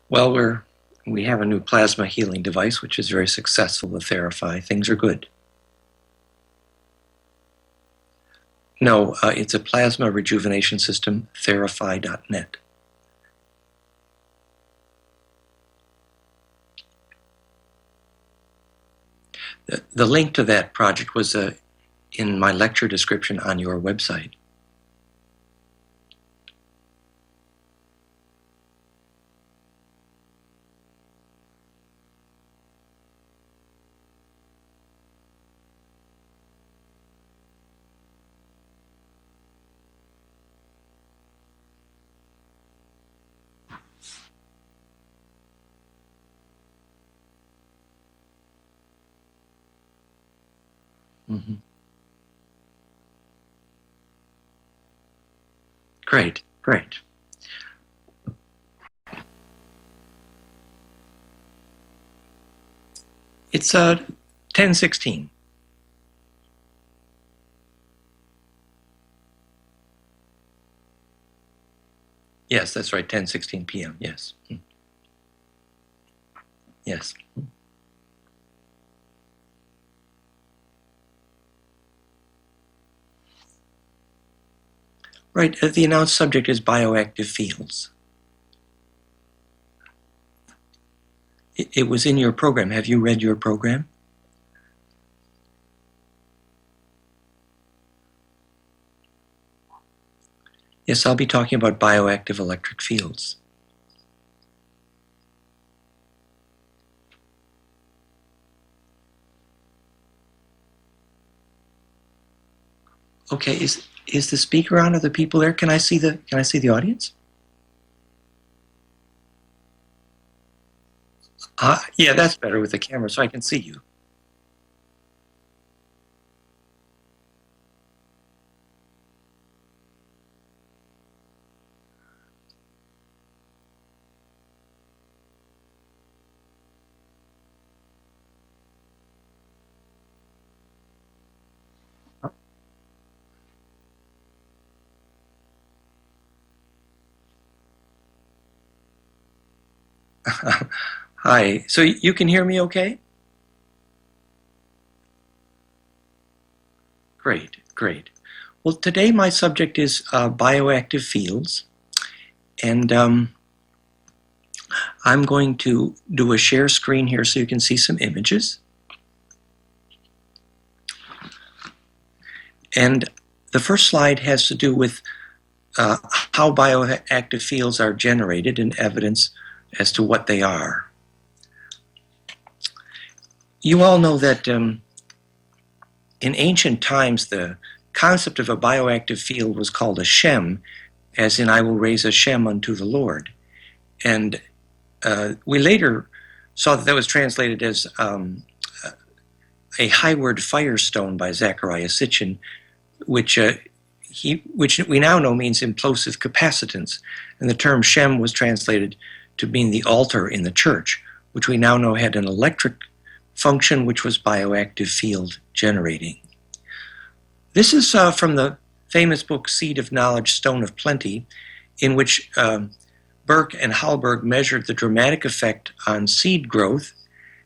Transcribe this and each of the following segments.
Well, we have a new plasma healing device, which is very successful with Therify. Things are good. No, it's a plasma rejuvenation system, Therify.net. The link to that project was in my lecture description on your website. Mm-hmm. Great, great. It's 10:16. Yes, that's right, 10:16 p.m. Yes. Yes. Right, the announced subject is bioactive fields. It was in your program. Have you read your program? Yes, I'll be talking about bioactive electric fields. Okay, is the speaker on? Are the people there? Can I see the audience? Yeah, that's better with the camera, so I can see you. Hi, so you can hear me okay? Great, great. Well, today my subject is bioactive fields, and I'm going to do a share screen here so you can see some images. And the first slide has to do with how bioactive fields are generated and evidence as to what they are. You all know that in ancient times the concept of a bioactive field was called a Shem, as in I will raise a Shem unto the Lord. And we later saw that was translated as a highward firestone by Zechariah Sitchin, which we now know means implosive capacitance. And the term Shem was translated to mean the altar in the church, which we now know had an electric function, which was bioactive field generating. This is from the famous book Seed of Knowledge, Stone of Plenty, in which Burke and Hallberg measured the dramatic effect on seed growth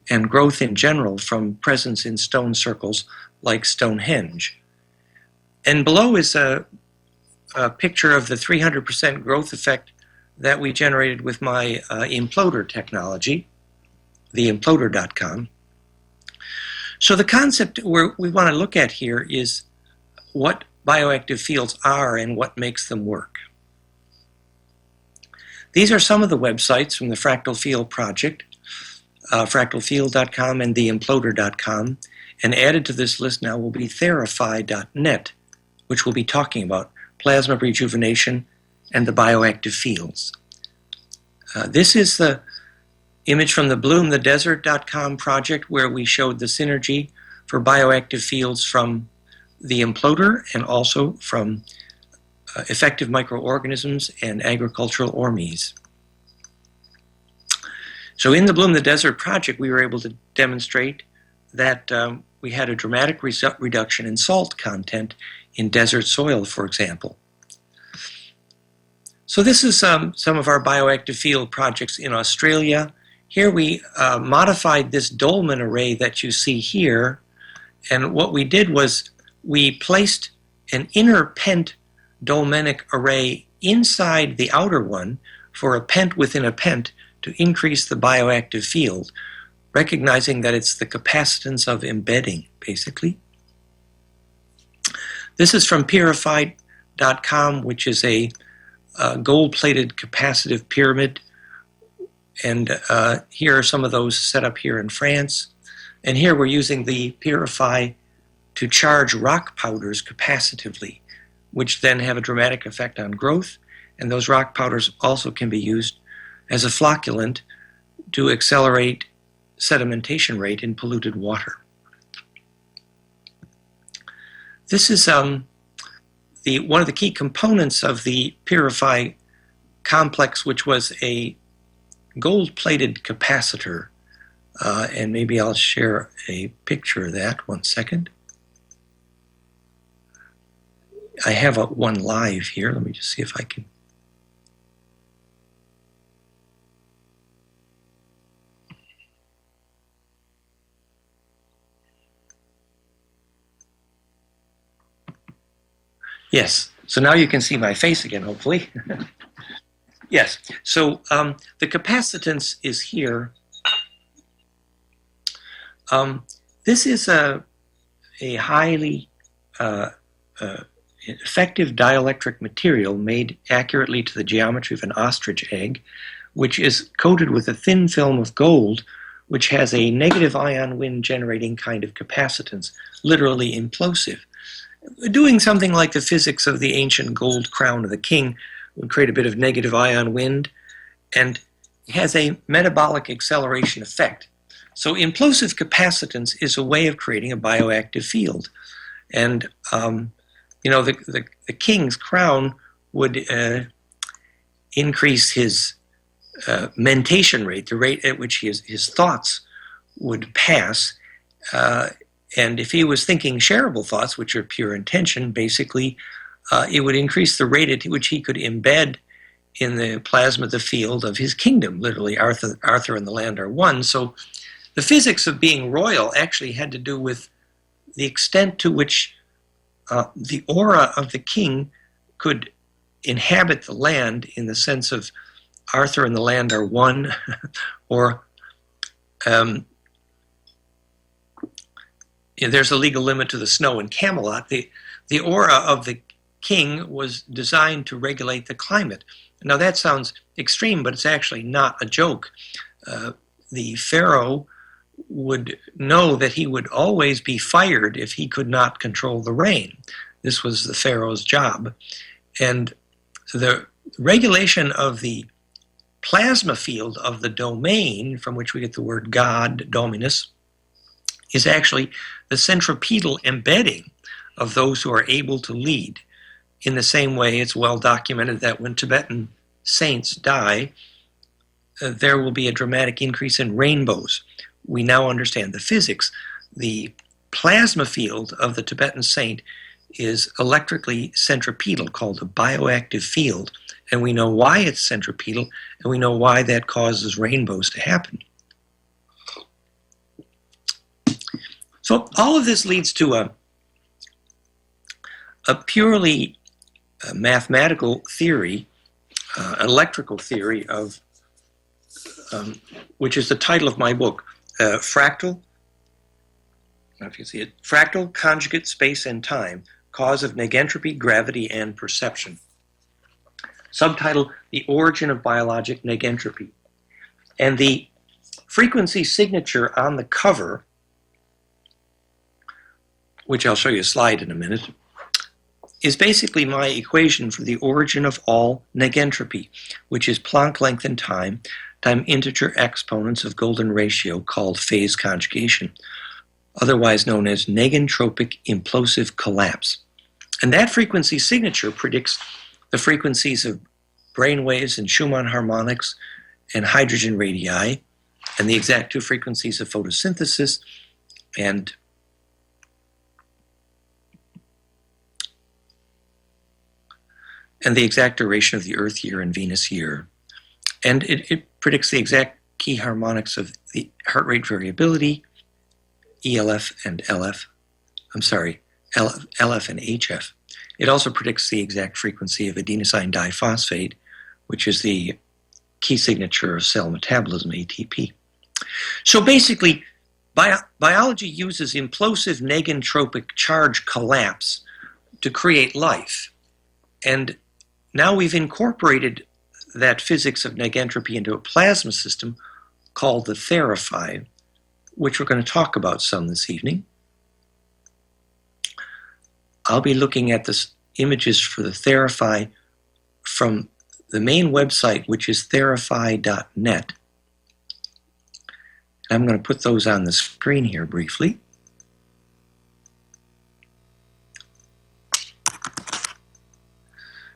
and growth in general from presence in stone circles like Stonehenge. And below is a picture of the 300% growth effect that we generated with my imploder technology, the imploder.com. So the concept we want to look at here is what bioactive fields are and what makes them work. These are some of the websites from the Fractal Field project, fractalfield.com and theimploder.com, and added to this list now will be Therify.net, which will be talking about plasma rejuvenation and the bioactive fields. This is the image from the bloomthedesert.com project where we showed the synergy for bioactive fields from the imploder and also from effective microorganisms and agricultural ormes. So in the Bloom the Desert project, we were able to demonstrate that we had a dramatic reduction in salt content in desert soil, for example. So this is some of our bioactive field projects in Australia. Here we modified this dolmen array that you see here, and what we did was we placed an inner pent dolmenic array inside the outer one for a pent within a pent to increase the bioactive field, recognizing that it's the capacitance of embedding, basically. This is from Therify.com, which is a gold-plated capacitive pyramid. And here are some of those set up here in France. And here we're using the Therify to charge rock powders capacitively, which then have a dramatic effect on growth. And those rock powders also can be used as a flocculant to accelerate sedimentation rate in polluted water. This is one of the key components of the Therify complex, which was a gold-plated capacitor. And maybe I'll share a picture of that. 1 second. I have one live here. Let me just see if I can. Yes, so now you can see my face again, hopefully. Yes, so the capacitance is here. This is a highly effective dielectric material made accurately to the geometry of an ostrich egg, which is coated with a thin film of gold, which has a negative ion wind generating kind of capacitance, literally implosive. Doing something like the physics of the ancient gold crown of the king would create a bit of negative ion wind and has a metabolic acceleration effect. So implosive capacitance is a way of creating a bioactive field. And, the king's crown would increase his mentation rate, the rate at which his thoughts would pass. And if he was thinking shareable thoughts, which are pure intention, basically, it would increase the rate at which he could embed in the plasma the field of his kingdom. Literally, Arthur and the land are one. So the physics of being royal actually had to do with the extent to which the aura of the king could inhabit the land, in the sense of Arthur and the land are one, or there's a legal limit to the snow in Camelot. The aura of the king was designed to regulate the climate. Now that sounds extreme, but it's actually not a joke. The pharaoh would know that he would always be fired if he could not control the rain. This was the pharaoh's job. And the regulation of the plasma field of the domain, from which we get the word God, dominus, is actually the centripetal embedding of those who are able to lead. In the same way, it's well documented that when Tibetan saints die, there will be a dramatic increase in rainbows. We now understand the physics. The plasma field of the Tibetan saint is electrically centripetal, called a bioactive field. And we know why it's centripetal, and we know why that causes rainbows to happen. So all of this leads to a purely mathematical theory, electrical theory of, which is the title of my book, Fractal. I don't know if you can see it. Fractal, Conjugate Space and Time, Cause of Negentropy, Gravity, and Perception. Subtitle, The Origin of Biologic Negentropy. And the frequency signature on the cover, which I'll show you a slide in a minute, is basically my equation for the origin of all negentropy, which is Planck length and time integer exponents of golden ratio, called phase conjugation, otherwise known as negentropic implosive collapse. And that frequency signature predicts the frequencies of brain waves and Schumann harmonics and hydrogen radii, and the exact two frequencies of photosynthesis and and the exact duration of the Earth year and Venus year. And it predicts the exact key harmonics of the heart rate variability, ELF and LF. I'm sorry, LF and HF. It also predicts the exact frequency of adenosine diphosphate, which is the key signature of cell metabolism, ATP. So basically, biology uses implosive negentropic charge collapse to create life. And now we've incorporated that physics of negentropy into a plasma system called the Therify, which we're going to talk about some this evening. I'll be looking at the images for the Therify from the main website, which is therify.net. I'm going to put those on the screen here briefly.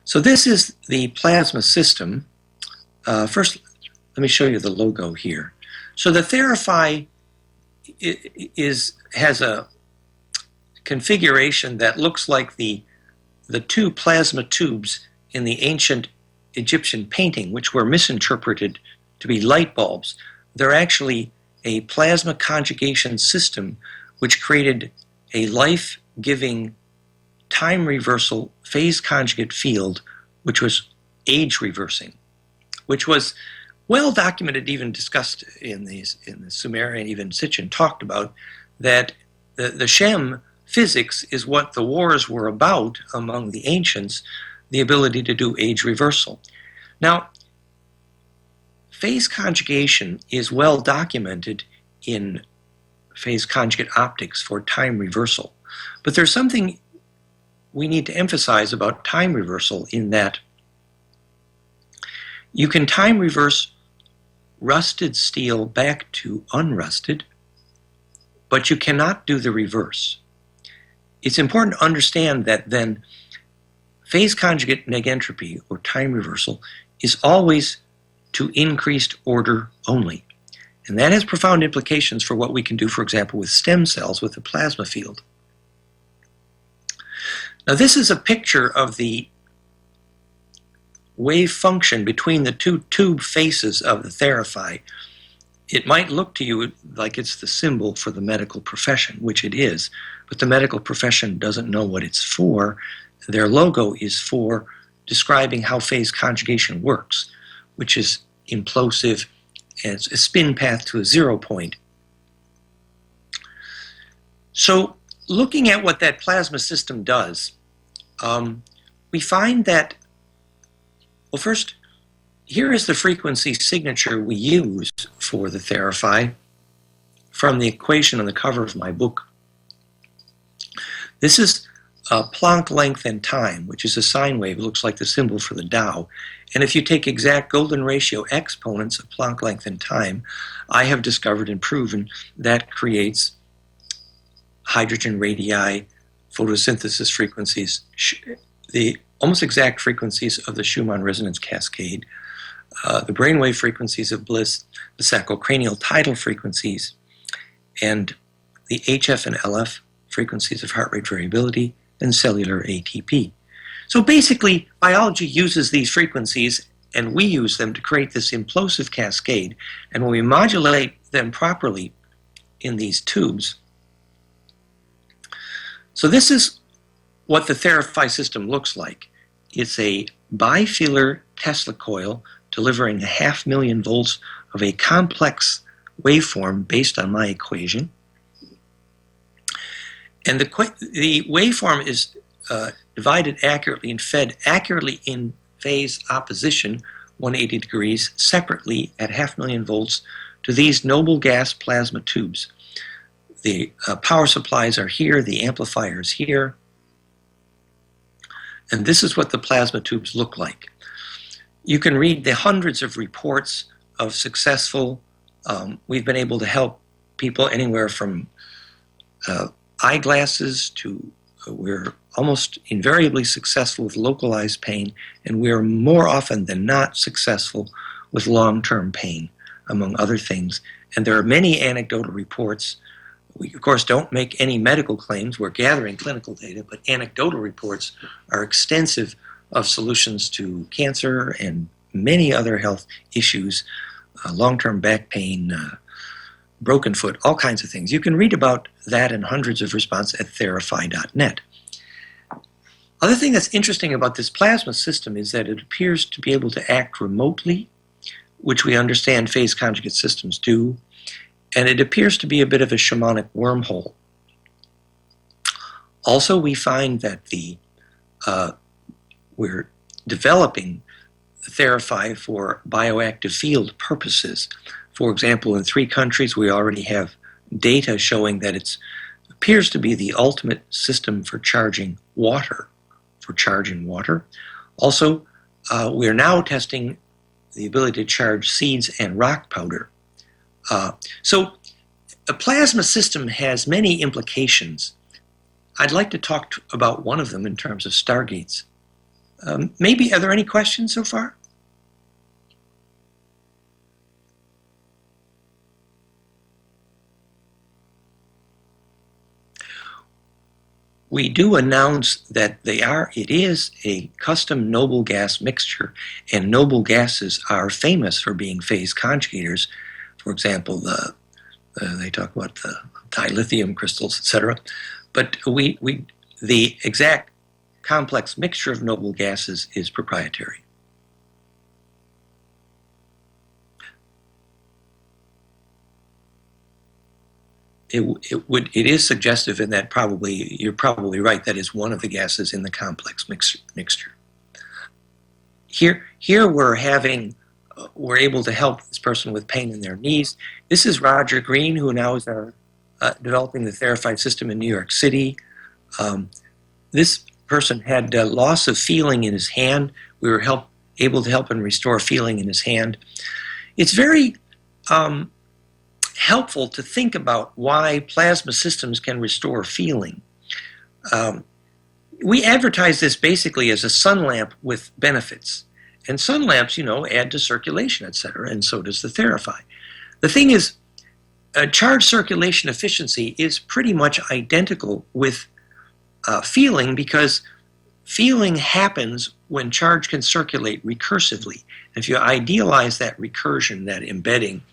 So this is the plasma system. First, let me show you the logo here. So the Therify has a configuration that looks like the two plasma tubes in the ancient Egyptian painting, which were misinterpreted to be light bulbs. They're actually a plasma conjugation system which created a life-giving time reversal phase conjugate field, which was age reversing, which was well documented, even discussed in the Sumerian, even Sitchin talked about that the Shem physics is what the wars were about among the ancients, the ability to do age reversal. Now, phase conjugation is well documented in phase conjugate optics for time reversal. But there's something we need to emphasize about time reversal in that you can time reverse rusted steel back to unrusted, but you cannot do the reverse. It's important to understand that then phase conjugate negentropy, or time reversal, is always to increased order only. And that has profound implications for what we can do, for example, with stem cells with the plasma field. Now this is a picture of the wave function between the two tube faces of the Therify. It might look to you like it's the symbol for the medical profession, which it is, but the medical profession doesn't know what it's for. Their logo is for describing how phase conjugation works, which is implosive and it's a spin path to a 0 point. So looking at what that plasma system does, we find that, well, first, here is the frequency signature we use for the Therify from the equation on the cover of my book. This is Planck length and time, which is a sine wave. It looks like the symbol for the Tao. And if you take exact golden ratio exponents of Planck length and time, I have discovered and proven that creates hydrogen radii, photosynthesis frequencies, the almost exact frequencies of the Schumann resonance cascade, the brainwave frequencies of bliss, the sacrocranial tidal frequencies, and the HF and LF frequencies of heart rate variability, and cellular ATP. So basically, biology uses these frequencies, and we use them to create this implosive cascade, and when we modulate them properly in these tubes. So this is what the Therify system looks like. It's a bifilar Tesla coil delivering 500,000 volts of a complex waveform based on my equation. And the waveform is divided accurately and fed accurately in phase opposition, 180 degrees, separately at 500,000 volts to these noble gas plasma tubes. The power supplies are here, the amplifiers here, and this is what the plasma tubes look like. You can read the hundreds of reports of successful, we've been able to help people anywhere from eyeglasses to we're almost invariably successful with localized pain, and we're more often than not successful with long-term pain, among other things. And there are many anecdotal reports. We, of course, don't make any medical claims. We're gathering clinical data, but anecdotal reports are extensive of solutions to cancer and many other health issues, long-term back pain, broken foot, all kinds of things. You can read about that and hundreds of responses at therify.net. Other thing that's interesting about this plasma system is that it appears to be able to act remotely, which we understand phase conjugate systems do, and it appears to be a bit of a shamanic wormhole. Also, we find that we're developing Therify for bioactive field purposes. For example, in 3 countries, we already have data showing that it appears to be the ultimate system for charging water. Also, we are now testing the ability to charge seeds and rock powder. So a plasma system has many implications. I'd like to talk about one of them in terms of stargates. Maybe, are there any questions so far? We do announce that it is a custom noble gas mixture, and noble gases are famous for being phase conjugators. For example, they talk about the dilithium crystals, etc. But the exact complex mixture of noble gases is proprietary. It is suggestive in that you're probably right, that is one of the gases in the complex mixture. Here we're able to help this person with pain in their knees. This is Roger Green, who now is developing the Therify system in New York City. This person had loss of feeling in his hand. We were able to help him restore feeling in his hand. It's very helpful to think about why plasma systems can restore feeling. We advertise this basically as a sun lamp with benefits. And sun lamps, add to circulation, etc., and so does the Therify. The thing is, charge circulation efficiency is pretty much identical with feeling, because feeling happens when charge can circulate recursively. If you idealize that recursion, that embedding,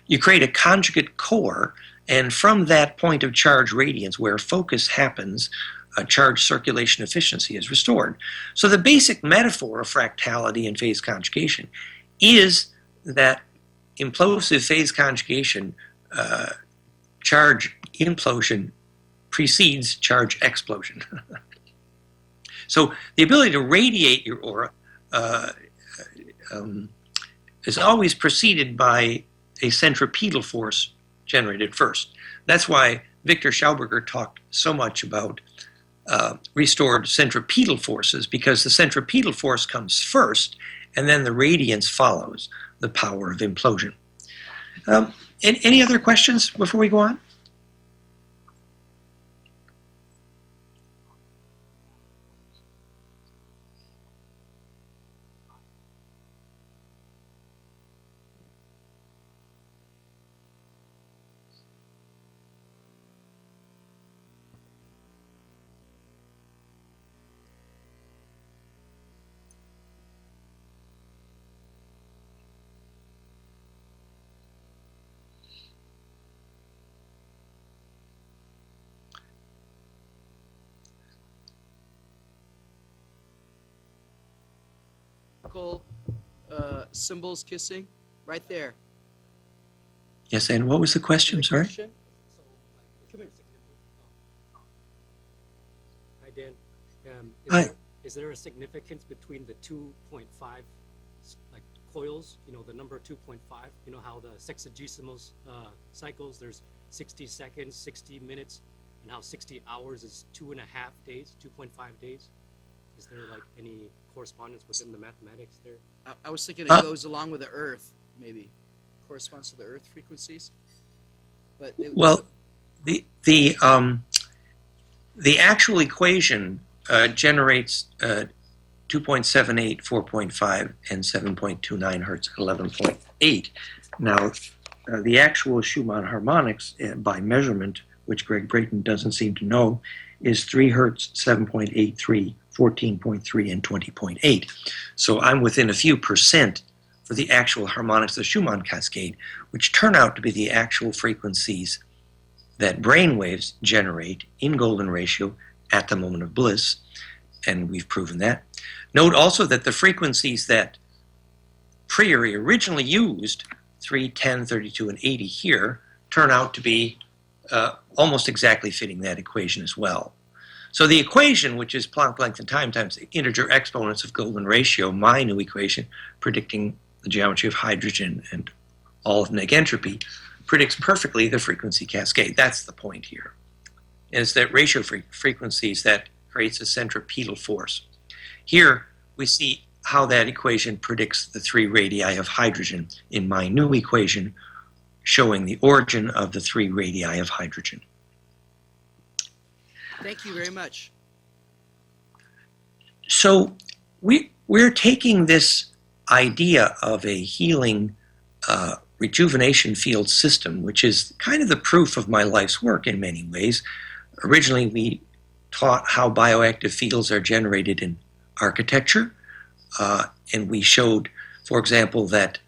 you create a conjugate core, and from that point of charge radiance where focus happens, charge circulation efficiency is restored. So the basic metaphor of fractality and phase conjugation is that implosive phase conjugation, charge implosion precedes charge explosion. So the ability to radiate your aura is always preceded by a centripetal force generated first. That's why Victor Schauberger talked so much about restored centripetal forces, because the centripetal force comes first, and then the radiance follows the power of implosion. Any other questions before we go on? Symbols kissing right there. Yes, and what was the question? Sorry. Hi, Dan. Is there a significance between the 2.5 coils? The number 2.5. How the sexagesimals cycles. There's 60 seconds, 60 minutes, and how 60 hours is 2.5 days, 2.5 days. Is there any correspondence within the mathematics there? I was thinking it goes along with the Earth, maybe corresponds to the Earth frequencies. But the actual equation generates 2.78, 4.5, and 7.29 hertz at 11.8. Now, the actual Schumann harmonics by measurement, which Greg Brayton doesn't seem to know, is 3 hertz, 7.83, 14.3 and 20.8. So I'm within a few percent for the actual harmonics of the Schumann cascade, which turn out to be the actual frequencies that brain waves generate in golden ratio at the moment of bliss, and we've proven that. Note also that the frequencies that Priori originally used, 3, 10, 32, and 80 here, turn out to be almost exactly fitting that equation as well. So the equation, which is Planck length and time times the integer exponents of golden ratio, my new equation predicting the geometry of hydrogen and all of negentropy, predicts perfectly the frequency cascade. That's the point here. And it's that ratio frequencies that creates a centripetal force. Here we see how that equation predicts the 3 radii of hydrogen in my new equation, showing the origin of the 3 radii of hydrogen. Thank you very much. So we're taking this idea of a healing rejuvenation field system, which is kind of the proof of my life's work in many ways. Originally, we taught how bioactive fields are generated in architecture, and we showed, for example, that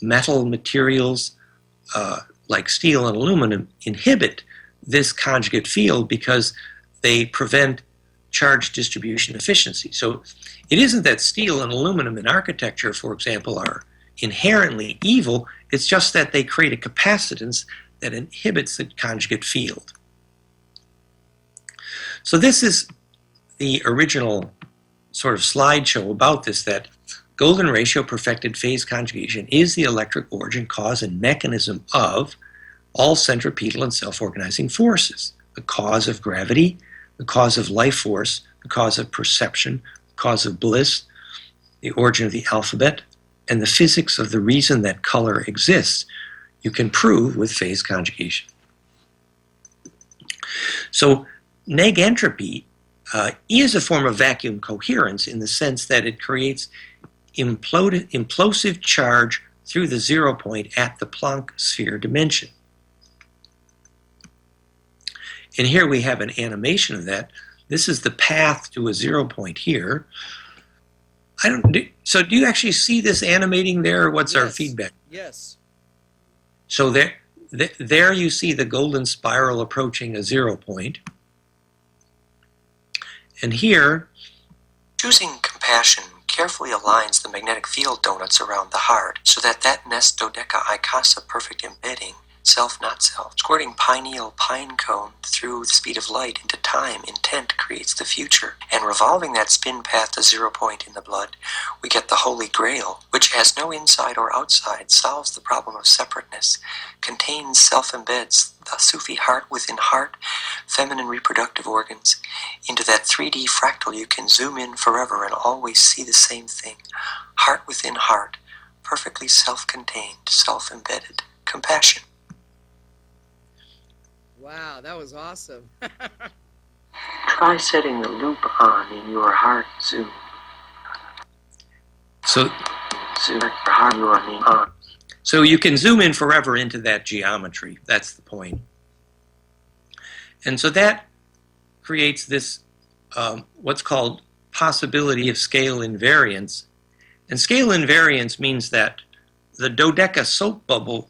metal materials like steel and aluminum inhibit this conjugate field because they prevent charge distribution efficiency. So it isn't that steel and aluminum in architecture, for example, are inherently evil. It's just that they create a capacitance that inhibits the conjugate field. So this is the original sort of slideshow about this, that golden ratio perfected phase conjugation is the electric origin, cause, and mechanism of all centripetal and self-organizing forces. The cause of gravity, the cause of life force, the cause of perception, the cause of bliss, the origin of the alphabet, and the physics of the reason that color exists, you can prove with phase conjugation. So negentropy is a form of vacuum coherence in the sense that it creates implosive charge through the 0 point at the Planck sphere dimension. And here we have an animation of that. This is the path to a 0 point here. So do you actually see this animating there, or what's our feedback? Yes. So there you see the golden spiral approaching a 0 point. And here, choosing compassion carefully aligns the magnetic field donuts around the heart so that nest dodeca icasa perfect embedding, self not self, squirting pineal pine cone through the speed of light into time, intent creates the future, and revolving that spin path to 0 point in the blood, we get the Holy Grail, which has no inside or outside, solves the problem of separateness, contains, self-embeds the Sufi heart within heart, feminine reproductive organs. Into that 3D fractal you can zoom in forever and always see the same thing. Heart within heart, perfectly self-contained, self-embedded, compassion. Wow, that was awesome. Try setting the loop on in your heart zoom. So you can zoom in forever into that geometry. That's the point. And so that creates this what's called possibility of scale invariance. And scale invariance means that the dodeca soap bubble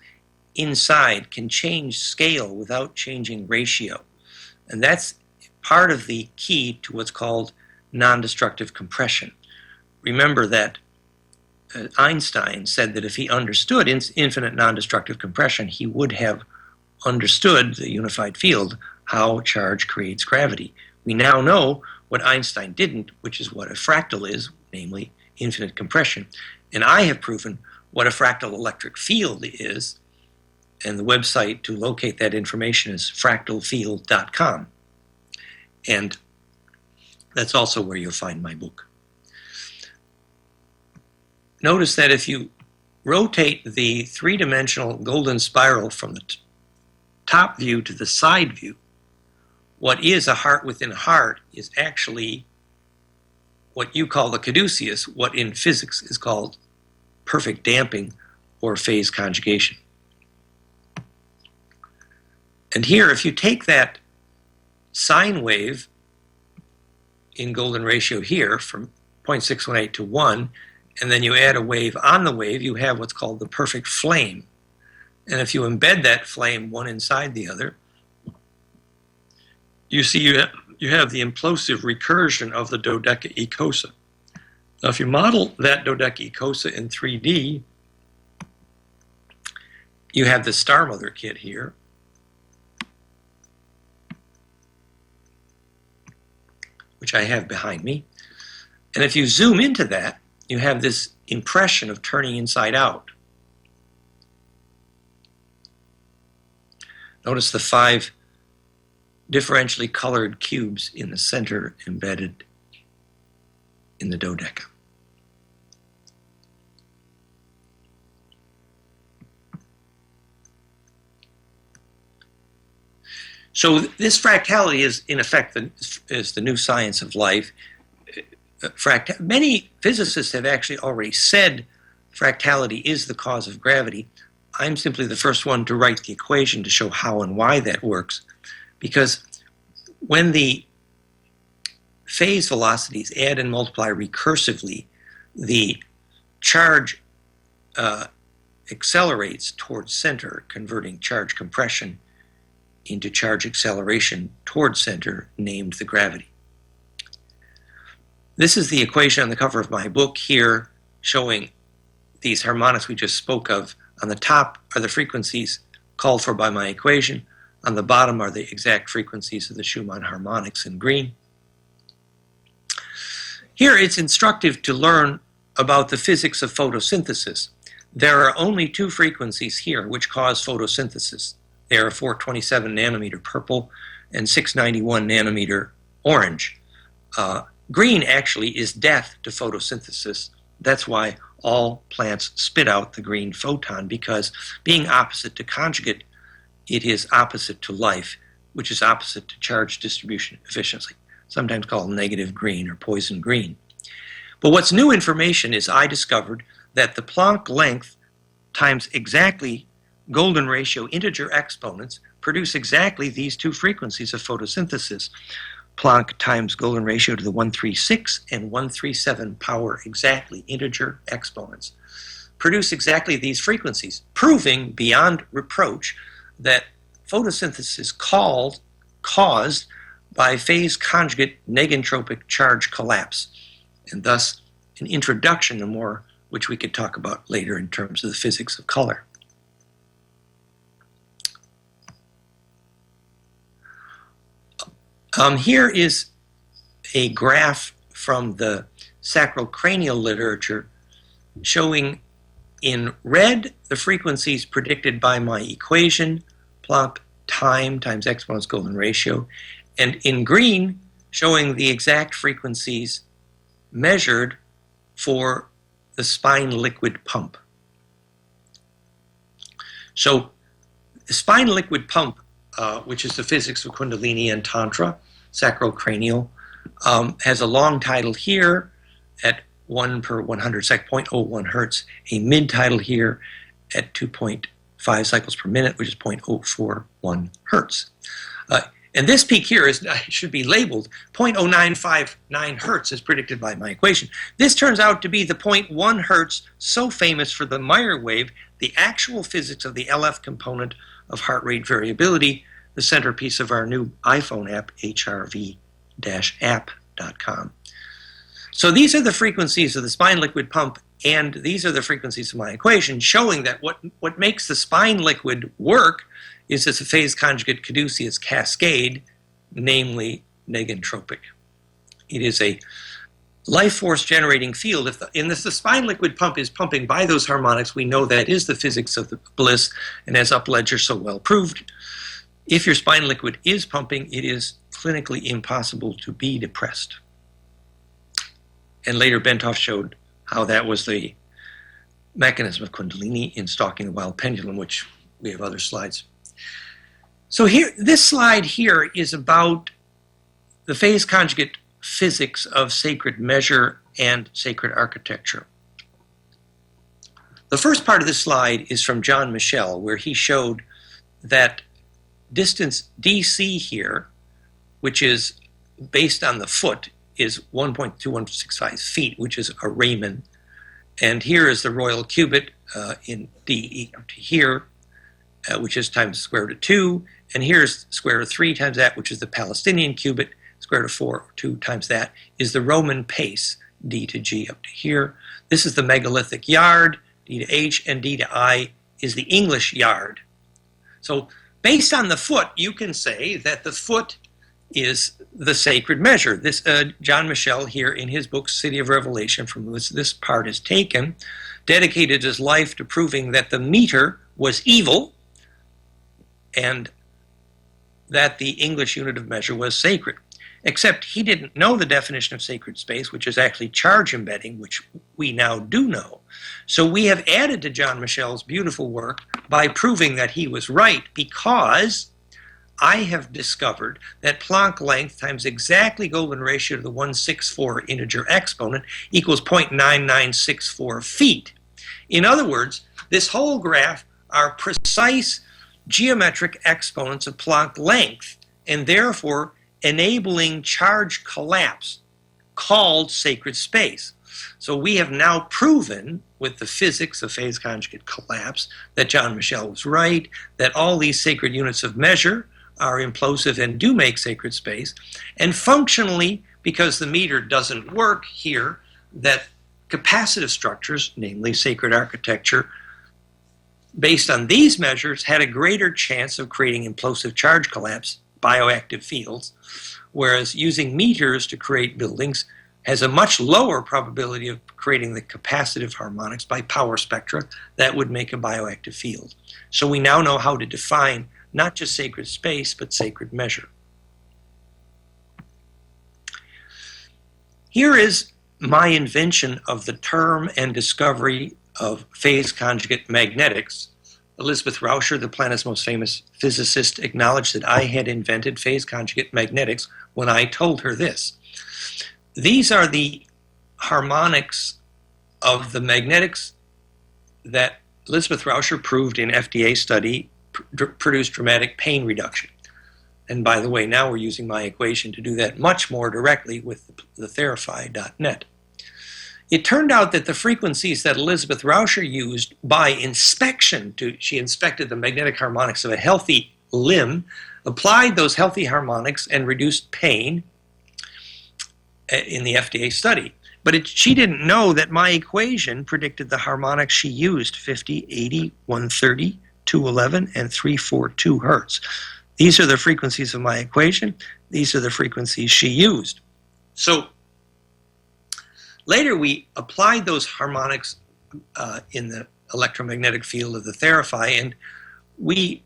inside can change scale without changing ratio. And that's part of the key to what's called non-destructive compression. Remember that Einstein said that if he understood infinite non-destructive compression, he would have understood the unified field, how charge creates gravity. We now know what Einstein didn't, which is what a fractal is, namely infinite compression. And I have proven what a fractal electric field is, and the website to locate that information is fractalfield.com. And that's also where you'll find my book. Notice that if you rotate the three-dimensional golden spiral from the top view to the side view, what is a heart within heart is actually what you call the caduceus, what in physics is called perfect damping or phase conjugation. And here, if you take that sine wave in golden ratio here from 0.618 to 1, and then you add a wave on the wave, you have what's called the perfect flame. And if you embed that flame one inside the other, you see you have the implosive recursion of the dodecaecosa. Now, if you model that dodecaecosa in 3D, you have the Star Mother kit here. Which I have behind me. And if you zoom into that, you have this impression of turning inside out. Notice the 5 differentially colored cubes in the center embedded in the dodeca. So this fractality is, in effect, the new science of life. Many physicists have actually already said fractality is the cause of gravity. I'm simply the first one to write the equation to show how and why that works. Because when the phase velocities add and multiply recursively, the charge accelerates towards center, converting charge compression into charge acceleration towards center, named the gravity. This is the equation on the cover of my book here, showing these harmonics we just spoke of. On the top are the frequencies called for by my equation. On the bottom are the exact frequencies of the Schumann harmonics in green. Here it's instructive to learn about the physics of photosynthesis. There are only 2 frequencies here which cause photosynthesis. They are 427 nanometer purple and 691 nanometer orange. Green actually is death to photosynthesis. That's why all plants spit out the green photon, because being opposite to conjugate, it is opposite to life, which is opposite to charge distribution efficiency, sometimes called negative green or poison green. But what's new information is I discovered that the Planck length times exactly golden ratio integer exponents produce exactly these 2 frequencies of photosynthesis. Planck times golden ratio to the 136 and 137 power exactly integer exponents produce exactly these frequencies, proving beyond reproach that photosynthesis caused by phase conjugate negentropic charge collapse, and thus an introduction to more which we could talk about later in terms of the physics of color. Here is a graph from the sacrocranial literature showing in red the frequencies predicted by my equation, Planck time times exponents golden ratio, and in green showing the exact frequencies measured for the spine liquid pump. So the spine liquid pump, which is the physics of Kundalini and Tantra, sacrocranial, has a long tidal here at 1 per 100 sec, 0.01 hertz, a mid tidal here at 2.5 cycles per minute, which is 0.041 hertz. And this peak here should be labeled 0.0959 hertz as predicted by my equation. This turns out to be the 0.1 hertz so famous for the Meyer wave, the actual physics of the LF component of heart rate variability, the centerpiece of our new iPhone app, hrv-app.com. So these are the frequencies of the spine liquid pump, and these are the frequencies of my equation, showing that what makes the spine liquid work is this phase conjugate caduceus cascade, namely negentropic. It is a life force generating field. If the spine liquid pump is pumping by those harmonics, we know that is the physics of the bliss, and as Upledger so well proved, if your spine liquid is pumping, it is clinically impossible to be depressed. And later Benthoff showed how that was the mechanism of Kundalini in stalking the wild pendulum, which we have other slides. So here, this slide here is about the phase conjugate physics of sacred measure and sacred architecture. The first part of this slide is from John Michel, where he showed that distance DC here, which is based on the foot, is 1.2165 feet, which is a Raman. And here is the royal cubit in D up to here, which is times the square root of 2. And here's square root of 3 times that, which is the Palestinian cubit. Square root of 4, 2 times that, is the Roman pace, D to G up to here. This is the megalithic yard, D to H, and D to I is the English yard. So based on the foot, you can say that the foot is the sacred measure. This John Michel here in his book, City of Revelation, from which this part is taken, dedicated his life to proving that the meter was evil and that the English unit of measure was sacred. Except he didn't know the definition of sacred space, which is actually charge embedding, which we now do know. So we have added to John Michel's beautiful work by proving that he was right, because I have discovered that Planck length times exactly golden ratio to the 164 integer exponent equals 0.9964 feet. In other words, this whole graph are precise geometric exponents of Planck length, and therefore enabling charge collapse, called sacred space. So we have now proven with the physics of phase conjugate collapse that John Michel was right, that all these sacred units of measure are implosive and do make sacred space, and functionally, because the meter doesn't work here, that capacitive structures, namely sacred architecture, based on these measures, had a greater chance of creating implosive charge collapse, bioactive fields, whereas using meters to create buildings has a much lower probability of creating the capacitive harmonics by power spectra that would make a bioactive field. So we now know how to define not just sacred space, but sacred measure. Here is my invention of the term and discovery of phase conjugate magnetics. Elizabeth Rauscher, the planet's most famous physicist, acknowledged that I had invented phase conjugate magnetics when I told her this. These are the harmonics of the magnetics that Elizabeth Rauscher proved in FDA study produced dramatic pain reduction. And by the way, now we're using my equation to do that much more directly with the Therify.net. It turned out that the frequencies that Elizabeth Rauscher used by inspection, she inspected the magnetic harmonics of a healthy limb, applied those healthy harmonics and reduced pain in the FDA study. But she didn't know that my equation predicted the harmonics she used, 50, 80, 130, 211, and 342 hertz. These are the frequencies of my equation. These are the frequencies she used. So later we applied those harmonics in the electromagnetic field of the Therify, and we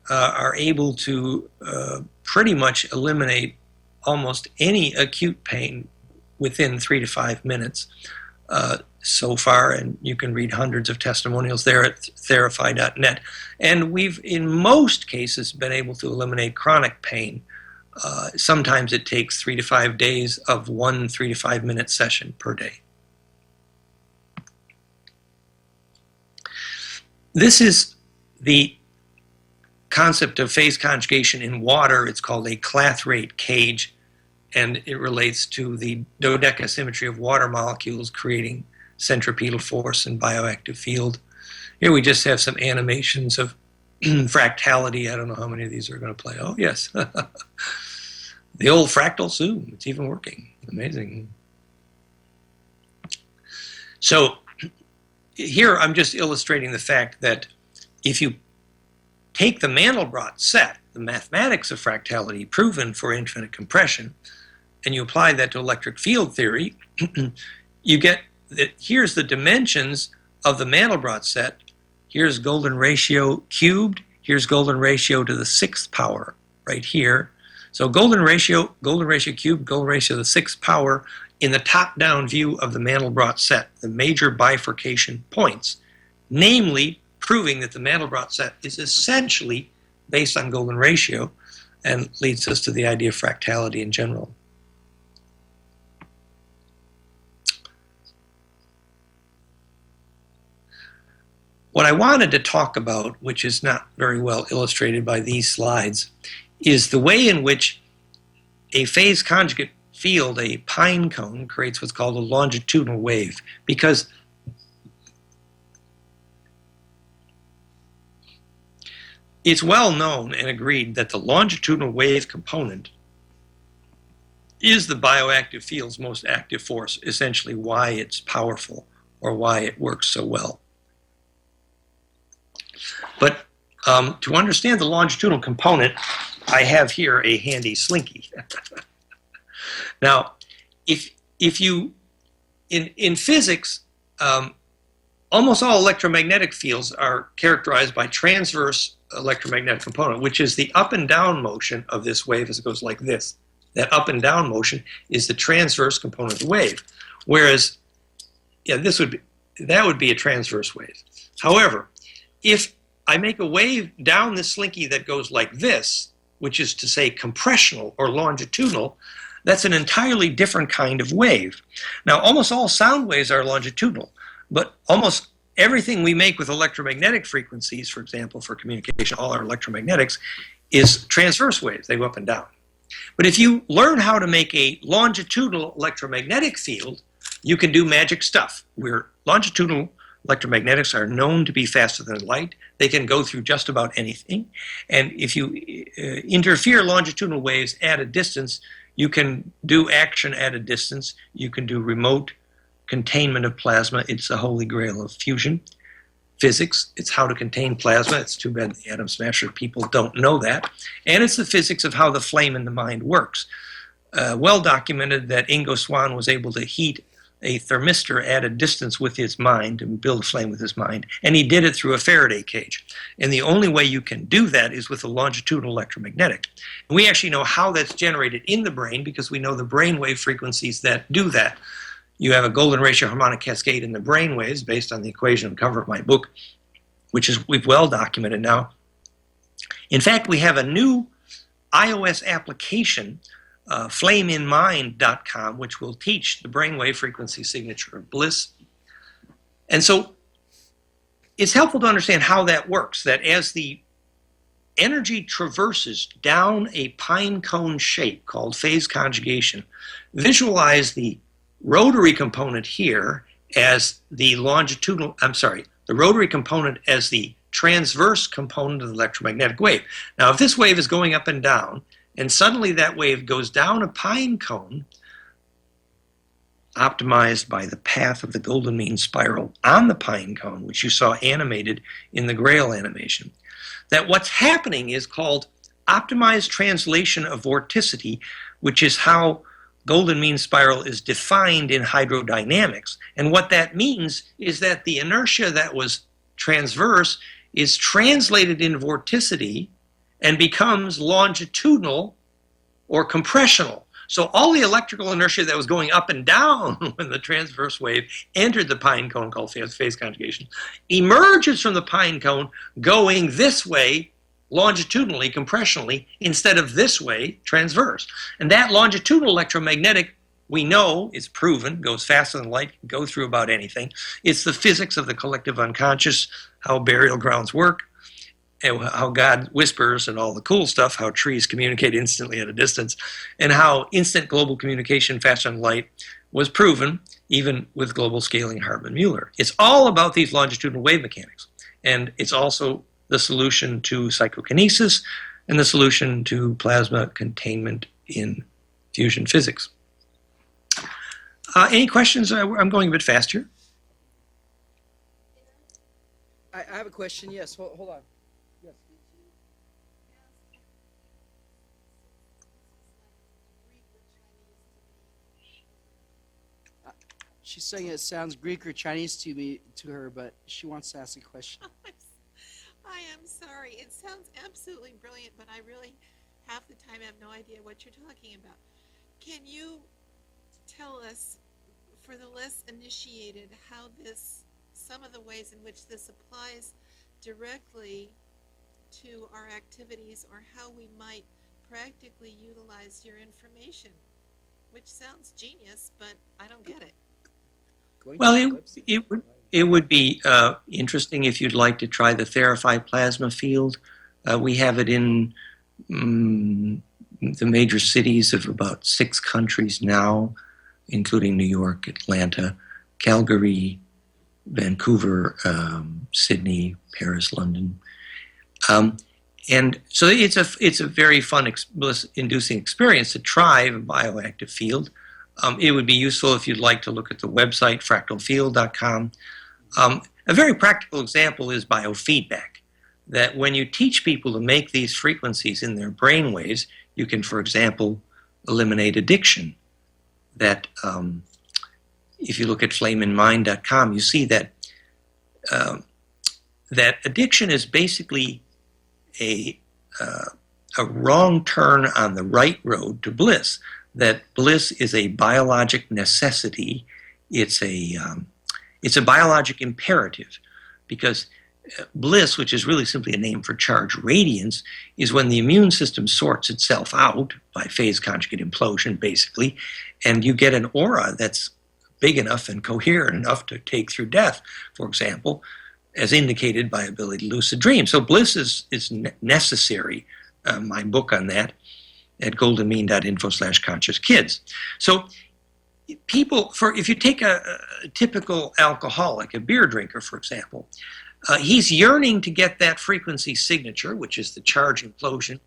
are able to pretty much eliminate almost any acute pain within 3 to 5 minutes so far, and you can read hundreds of testimonials there at Therify.net. And we've, in most cases, been able to eliminate chronic pain. Sometimes it takes 3 to 5 days of 1 3 to 5 minute session per day. This is the concept of phase conjugation in water. It's called a clathrate cage, and it relates to the dodecasymmetry of water molecules creating centripetal force and bioactive field. Here we just have some animations of fractality. I don't know how many of these are going to play. Oh, yes. The old fractal zoom. It's even working. Amazing. So here I'm just illustrating the fact that if you take the Mandelbrot set, the mathematics of fractality proven for infinite compression, and you apply that to electric field theory, you get that here's the dimensions of the Mandelbrot set. Here's golden ratio cubed. Here's golden ratio to the 6th power right here. So golden ratio cubed, golden ratio to the 6th power in the top-down view of the Mandelbrot set, the major bifurcation points, namely proving that the Mandelbrot set is essentially based on golden ratio and leads us to the idea of fractality in general. What I wanted to talk about, which is not very well illustrated by these slides, is the way in which a phase conjugate field, a pine cone creates what's called a longitudinal wave, because it's well known and agreed that the longitudinal wave component is the bioactive field's most active force, essentially why it's powerful or why it works so well. But to understand the longitudinal component, I have here a handy slinky. Now, if you, in physics, almost all electromagnetic fields are characterized by transverse electromagnetic component, which is the up and down motion of this wave as it goes like this. That up and down motion is the transverse component of the wave. Whereas, yeah, that would be a transverse wave. However, if I make a wave down this slinky that goes like this, which is to say compressional or longitudinal, that's an entirely different kind of wave. Now, almost all sound waves are longitudinal, but almost everything we make with electromagnetic frequencies, for example, for communication, all our electromagnetics, is transverse waves. They go up and down. But if you learn how to make a longitudinal electromagnetic field, you can do magic stuff. Where longitudinal electromagnetics are known to be faster than light. They can go through just about anything. And if you interfere longitudinal waves at a distance, you can do action at a distance. You can do remote containment of plasma. It's the holy grail of fusion physics. It's how to contain plasma. It's too bad the atom smasher people don't know that. And it's the physics of how the flame in the mind works. Well documented that Ingo Swann was able to heat a thermistor at a distance with his mind and build a flame with his mind. And he did it through a Faraday cage. And the only way you can do that is with a longitudinal electromagnetic. And we actually know how that's generated in the brain because we know the brainwave frequencies that do that. You have a golden ratio harmonic cascade in the brain waves based on the equation on the cover of my book, which is we've well documented now. In fact, we have a new iOS application, flameinmind.com, which will teach the brainwave frequency signature of bliss. And so it's helpful to understand how that works, that as the energy traverses down a pine cone shape called phase conjugation, visualize the rotary component here as the the rotary component as the transverse component of the electromagnetic wave. Now, if this wave is going up and down, and suddenly that wave goes down a pine cone, optimized by the path of the golden mean spiral on the pine cone, which you saw animated in the Grail animation, that what's happening is called optimized translation of vorticity, which is how golden mean spiral is defined in hydrodynamics. And what that means is that the inertia that was transverse is translated in vorticity and becomes longitudinal or compressional. So all the electrical inertia that was going up and down when the transverse wave entered the pine cone called phase conjugation emerges from the pine cone going this way longitudinally, compressionally, instead of this way, transverse. And that longitudinal electromagnetic, we know, is proven, goes faster than light, can go through about anything. It's the physics of the collective unconscious, how burial grounds work, and how God whispers and all the cool stuff, how trees communicate instantly at a distance, and how instant global communication faster than light was proven, even with global scaling Hartmann-Mueller. It's all about these longitudinal wave mechanics. And it's also the solution to psychokinesis and the solution to plasma containment in fusion physics. Any questions? I'm going a bit fast here. I have a question. Yes, hold on. Yes. She's saying it sounds Greek or Chinese to her, but she wants to ask a question. I am sorry. It sounds absolutely brilliant, but I really, half the time, have no idea what you're talking about. Can you tell us, for the less initiated, how some of the ways in which this applies directly to our activities, or how we might practically utilize your information? Which sounds genius, but I don't get it. Well, it would be interesting if you'd like to try the Therify plasma field. We have it in the major cities of about 6 countries now, including New York, Atlanta, Calgary, Vancouver, Sydney, Paris, London. And so it's a very fun, bliss-inducing experience to try a bioactive field. It would be useful if you'd like to look at the website, fractalfield.com. A very practical example is biofeedback, that when you teach people to make these frequencies in their brainwaves, you can, for example, eliminate addiction. That if you look at flameinmind.com, you see that that addiction is basically a wrong turn on the right road to bliss. That bliss is a biologic necessity. It's a biologic imperative, because bliss, which is really simply a name for charge radiance, is when the immune system sorts itself out by phase conjugate implosion, basically, and you get an aura that's big enough and coherent enough to take through death, for example, as indicated by ability to lucid dream. So bliss is necessary. My book on that at goldenmean.info/consciouskids. So people, if you take a typical alcoholic, a beer drinker, for example, he's yearning to get that frequency signature, which is the charge implosion,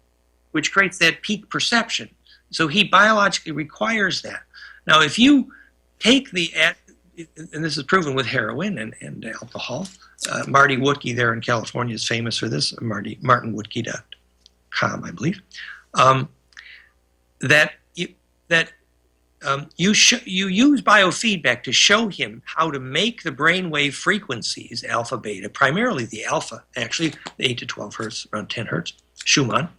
which creates that peak perception. So he biologically requires that. Now, if you take and this is proven with heroin and alcohol, Marty Woodkey there in California is famous for this, martinwoodkey.com, I believe, you use biofeedback to show him how to make the brainwave frequencies, alpha, beta, primarily the alpha, actually 8 to 12 hertz, around 10 hertz, Schumann,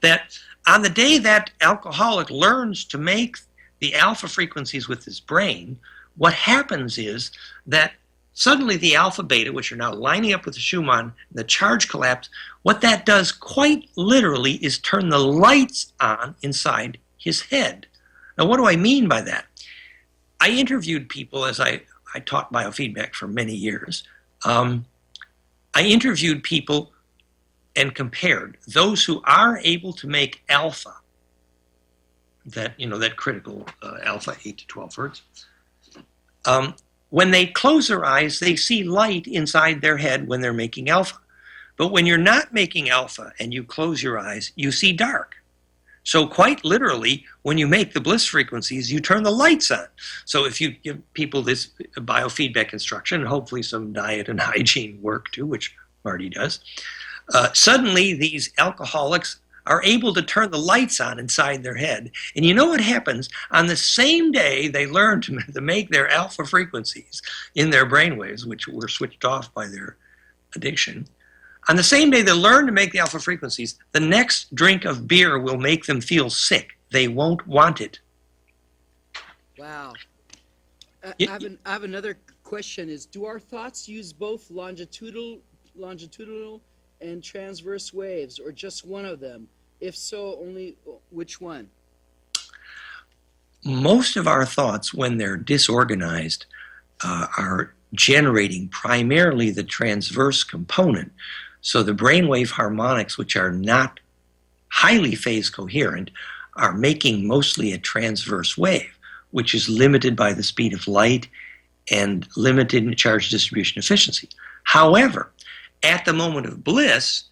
that on the day that alcoholic learns to make the alpha frequencies with his brain, what happens is that suddenly the alpha beta, which are now lining up with the Schumann, the charge collapse, what that does quite literally is turn the lights on inside his head. Now, what do I mean by that? I interviewed people as I taught biofeedback for many years. I interviewed people and compared those who are able to make alpha, that critical alpha, 8 to 12 hertz. When they close their eyes, they see light inside their head when they're making alpha. But when you're not making alpha and you close your eyes, you see dark. So quite literally, when you make the bliss frequencies, you turn the lights on. So if you give people this biofeedback instruction, and hopefully some diet and hygiene work too, which Marty does, suddenly these alcoholics are able to turn the lights on inside their head. And you know what happens? On the same day they learn to make their alpha frequencies in their brainwaves, which were switched off by their addiction, on the same day they learn to make the alpha frequencies, the next drink of beer will make them feel sick. They won't want it. Wow. I have another question is, do our thoughts use both longitudinal and transverse waves, or just one of them? If so, only which one? Most of our thoughts, when they're disorganized, are generating primarily the transverse component. So the brainwave harmonics, which are not highly phase coherent, are making mostly a transverse wave, which is limited by the speed of light and limited in charge distribution efficiency. However, at the moment of bliss,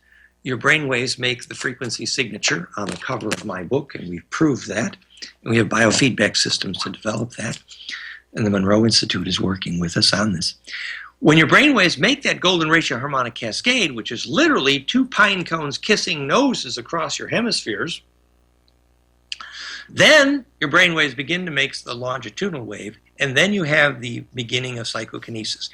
your brainwaves make the frequency signature on the cover of my book, and we've proved that. And we have biofeedback systems to develop that. And the Monroe Institute is working with us on this. When your brainwaves make that golden ratio harmonic cascade, which is literally 2 pine cones kissing noses across your hemispheres, then your brainwaves begin to make the longitudinal wave, and then you have the beginning of psychokinesis.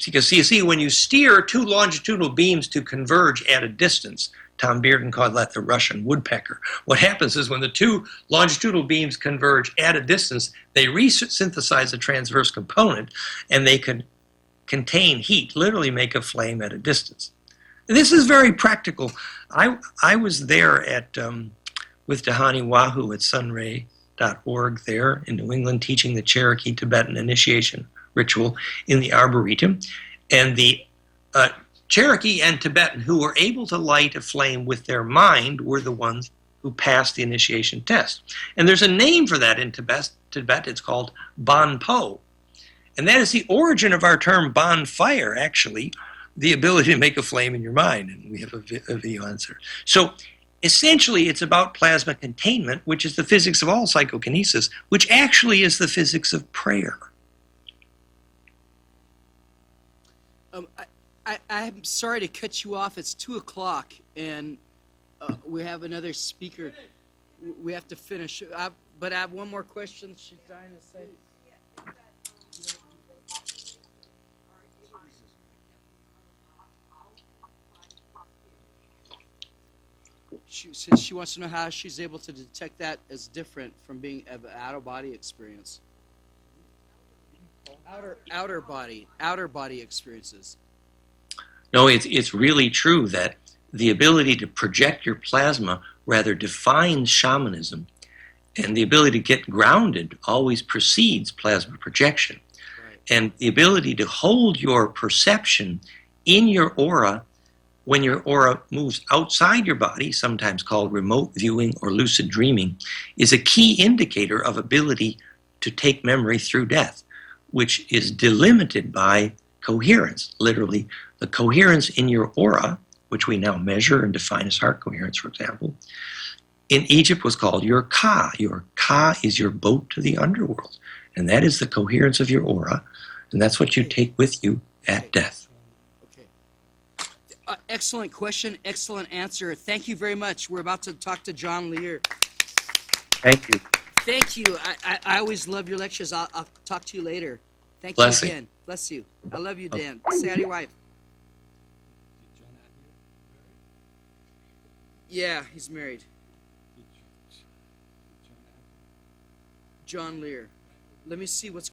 Because you see, when you steer 2 longitudinal beams to converge at a distance, Tom Bearden called that the Russian woodpecker. What happens is when the 2 longitudinal beams converge at a distance, they resynthesize the transverse component, and they can contain heat, literally make a flame at a distance. And this is very practical. I was there at with Dhani Wahoo at sunray.org there in New England, teaching the Cherokee Tibetan initiation ritual in the Arboretum. And the Cherokee and Tibetan who were able to light a flame with their mind were the ones who passed the initiation test. And there's a name for that in Tibet. It's called Bonpo. And that is the origin of our term bonfire, actually, the ability to make a flame in your mind. And we have a video answer. So essentially, it's about plasma containment, which is the physics of all psychokinesis, which actually is the physics of prayer. I'm sorry to cut you off. It's 2 o'clock, and we have another speaker. We have to finish. But I have one more question she's dying to say. She wants to know how she's able to detect that as different from being an out-of-body experience. Outer body experiences. No, it's really true that the ability to project your plasma rather defines shamanism, and the ability to get grounded always precedes plasma projection. Right. And the ability to hold your perception in your aura when your aura moves outside your body, sometimes called remote viewing or lucid dreaming, is a key indicator of ability to take memory through death, which is delimited by coherence, literally the coherence in your aura, which we now measure and define as heart coherence, for example, in Egypt was called your ka. Your ka is your boat to the underworld, and that is the coherence of your aura, and that's what you take with you at death. Okay. Excellent question, excellent answer. Thank you very much. We're about to talk to John Lear. Thank you. Thank you. I always love your lectures. I'll talk to you later. Thank Bless you you. again. Bless you. I love you, Dan. Say hi to your wife. Yeah, he's married. John Lear. Let me see what's